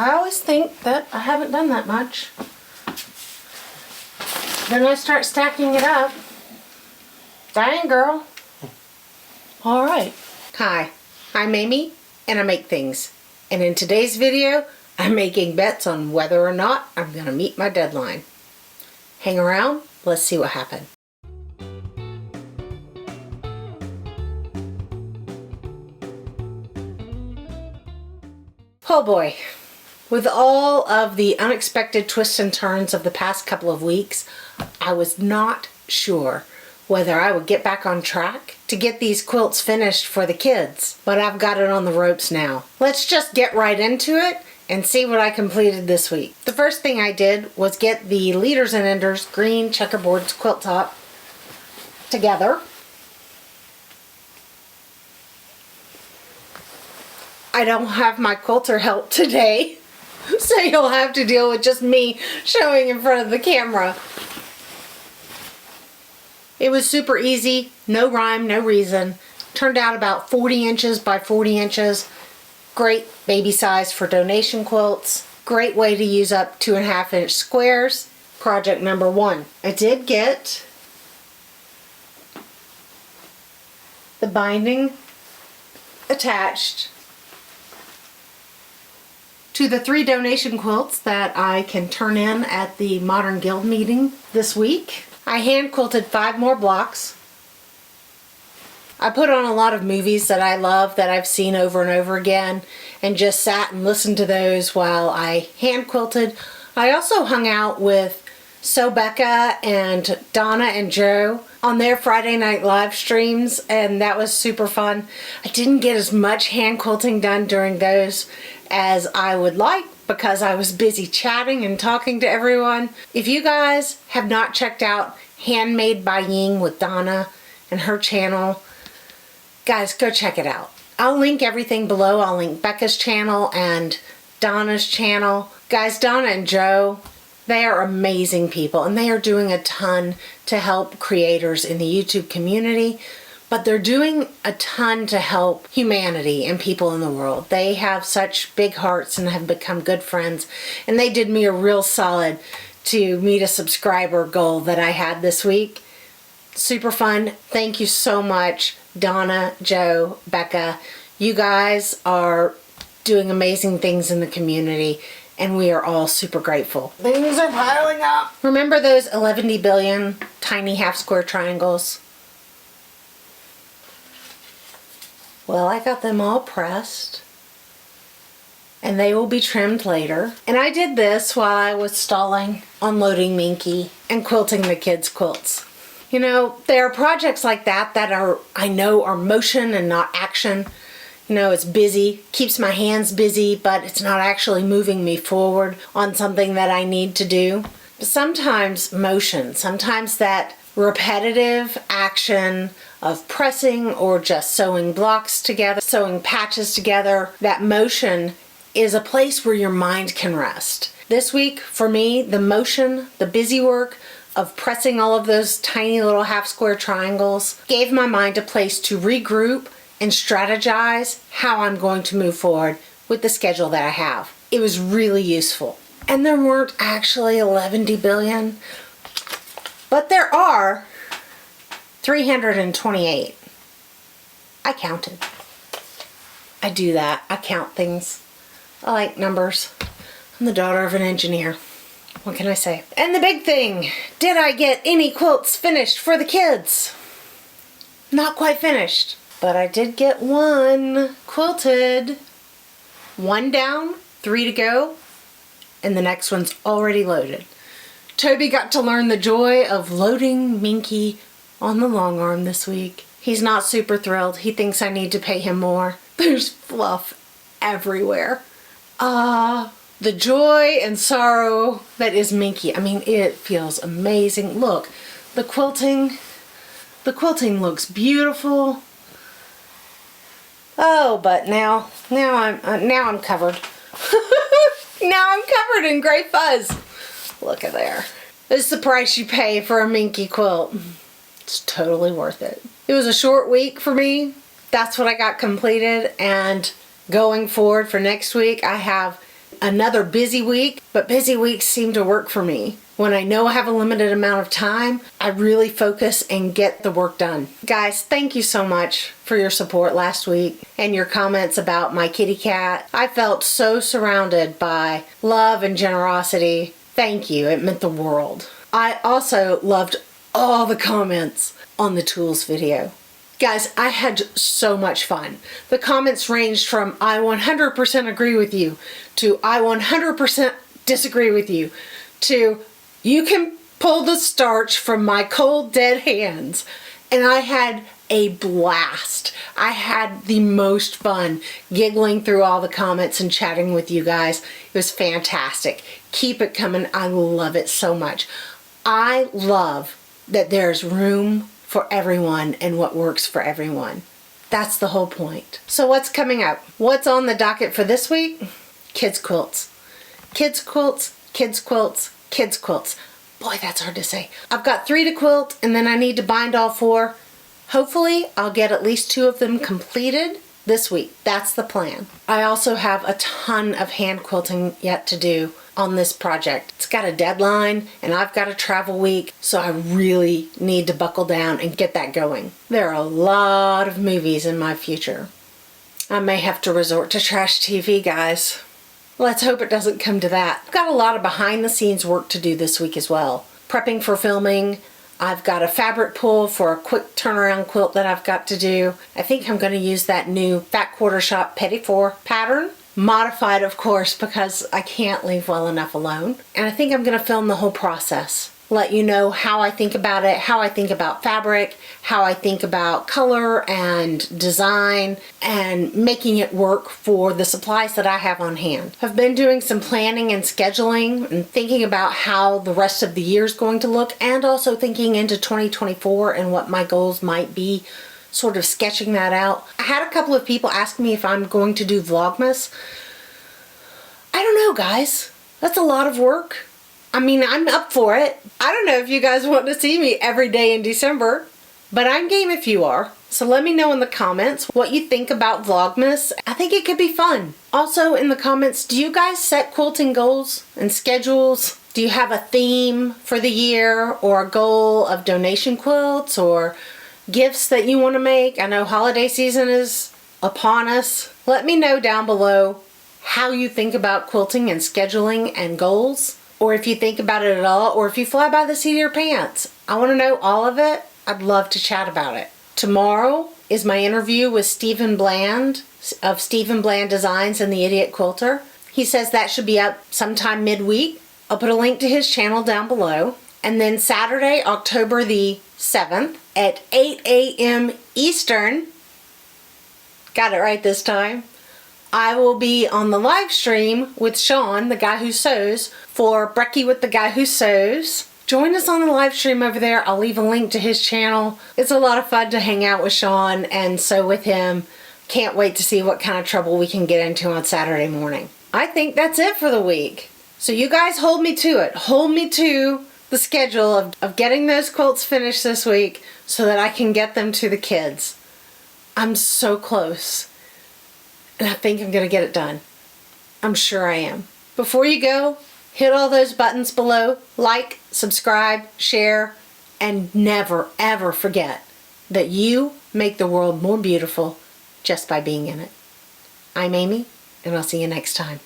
I always think that I haven't done that much. Then I start stacking it up. Dang, girl. All right. Hi, I'm Amy, and I make things. And in today's video, I'm making bets on whether or not I'm going to meet my deadline. Hang around, let's see what happened. Oh boy. With all of the unexpected twists and turns of the past couple of weeks, I was not sure whether I would get back on track to get these quilts finished for the kids. But I've got it on the ropes now. Let's just get right into it and see what I completed this week. The first thing I did was get the Leaders and Enders green checkerboards quilt top together. I don't have my quilter help today, so you'll have to deal with just me showing in front of the camera. It was super easy, no rhyme, no reason. Turned out about 40 inches by 40 inches. Great baby size for donation quilts. Great way to use up 2.5 inch squares. Project number 1. I did get the binding attached to the 3 donation quilts that I can turn in at the Modern Guild meeting this week. I hand quilted 5 more blocks. I put on a lot of movies that I love that I've seen over and over again and just sat and listened to those while I hand quilted. I also hung out with Becca and Donna and Joe on their Friday night live streams, and that was super fun. I didn't get as much hand quilting done during those as I would like because I was busy chatting and talking to everyone. If you guys have not checked out Handmade by Ying with Donna and her channel, guys, go check it out. I'll link everything below. I'll link Becca's channel and Donna's channel. Guys, Donna and Joe, they are amazing people, and they are doing a ton to help creators in the YouTube community, but they're doing a ton to help humanity and people in the world. They have such big hearts and have become good friends, and they did me a real solid to meet a subscriber goal that I had this week. Super fun. Thank you so much, Donna, Joe, Becca. You guys are doing amazing things in the community, and we are all super grateful. Things are piling up. Remember those 11 billion tiny half square triangles? Well, I got them all pressed, and they will be trimmed later. And I did this while I was stalling, unloading Minky, and quilting the kids' quilts. You know, there are projects like that that I know are motion and not action. You know, it's busy, keeps my hands busy, but it's not actually moving me forward on something that I need to do. But sometimes motion, sometimes that repetitive action of pressing or just sewing blocks together, sewing patches together, that motion is a place where your mind can rest. This week, for me, the motion, the busy work of pressing all of those tiny little half square triangles gave my mind a place to regroup and strategize how I'm going to move forward with the schedule that I have. It was really useful. And there weren't actually 11 billion, but there are 328. I counted. I do that. I count things. I like numbers. I'm the daughter of an engineer. What can I say? And the big thing, did I get any quilts finished for the kids? Not quite finished. But I did get one quilted. 1 down, 3 to go, and the next one's already loaded. Toby got to learn the joy of loading Minky on the long arm this week. He's not super thrilled. He thinks I need to pay him more. There's fluff everywhere. The joy and sorrow that is Minky. I mean, it feels amazing. Look, the quilting looks beautiful. Oh, but now I'm covered. Now I'm covered in gray fuzz. Look at there. This is the price you pay for a Minky quilt. It's totally worth it. It was a short week for me. That's what I got completed, and going forward for next week, I have another busy week, but busy weeks seem to work for me. When I know I have a limited amount of time, I really focus and get the work done. Guys, thank you so much for your support last week and your comments about my kitty cat. I felt so surrounded by love and generosity. Thank you. It meant the world. I also loved all the comments on the tools video. Guys, I had so much fun. The comments ranged from I 100% agree with you to I 100% disagree with you to you can pull the starch from my cold dead hands. And I had a blast. I had the most fun giggling through all the comments and chatting with you guys. It was fantastic. Keep it coming. I love it so much. I love that there's room for everyone and what works for everyone. That's the whole point. So what's coming up? What's on the docket for this week? Kids quilts. Kids quilts, kids quilts, kids quilts. Boy, that's hard to say. I've got 3 to quilt and then I need to bind all 4. Hopefully I'll get at least 2 of them completed this week. That's the plan. I also have a ton of hand quilting yet to do on this project. It's got a deadline and I've got a travel week, so I really need to buckle down and get that going. There are a lot of movies in my future. I may have to resort to trash TV, guys. Let's hope it doesn't come to that. I've got a lot of behind the scenes work to do this week as well. Prepping for filming. I've got a fabric pull for a quick turnaround quilt that I've got to do. I think I'm going to use that new Fat Quarter Shop Petit Four pattern. Modified, of course, because I can't leave well enough alone. And I think I'm going to film the whole process. Let you know how I think about it, how I think about fabric, how I think about color and design, and making it work for the supplies that I have on hand. I've been doing some planning and scheduling and thinking about how the rest of the year is going to look, and also thinking into 2024 and what my goals might be, sort of sketching that out. I had a couple of people ask me if I'm going to do Vlogmas. I don't know, guys. That's a lot of work. I mean, I'm up for it. I don't know if you guys want to see me every day in December, but I'm game if you are. So let me know in the comments what you think about Vlogmas. I think it could be fun. Also in the comments, do you guys set quilting goals and schedules? Do you have a theme for the year or a goal of donation quilts or gifts that you want to make? I know holiday season is upon us. Let me know down below how you think about quilting and scheduling and goals. Or if you think about it at all, or if you fly by the seat of your pants. I want to know all of it. I'd love to chat about it. Tomorrow is my interview with Stephen Bland of Stephen Bland Designs and the Idiot Quilter. He says that should be up sometime midweek. I'll put a link to his channel down below. And then Saturday, October the 7th at 8 a.m. Eastern, got it right this time, I will be on the live stream with Sean, the guy who sews, for Brekkie with the Guy Who Sews. Join us on the live stream over there. I'll leave a link to his channel. It's a lot of fun to hang out with Sean and sew with him. Can't wait to see what kind of trouble we can get into on Saturday morning. I think that's it for the week. So you guys hold me to it. Hold me to the schedule of getting those quilts finished this week so that I can get them to the kids. I'm so close. And I think I'm going to get it done. I'm sure I am. Before you go, hit all those buttons below. Like, subscribe, share, and never, ever forget that you make the world more beautiful just by being in it. I'm Amy, and I'll see you next time.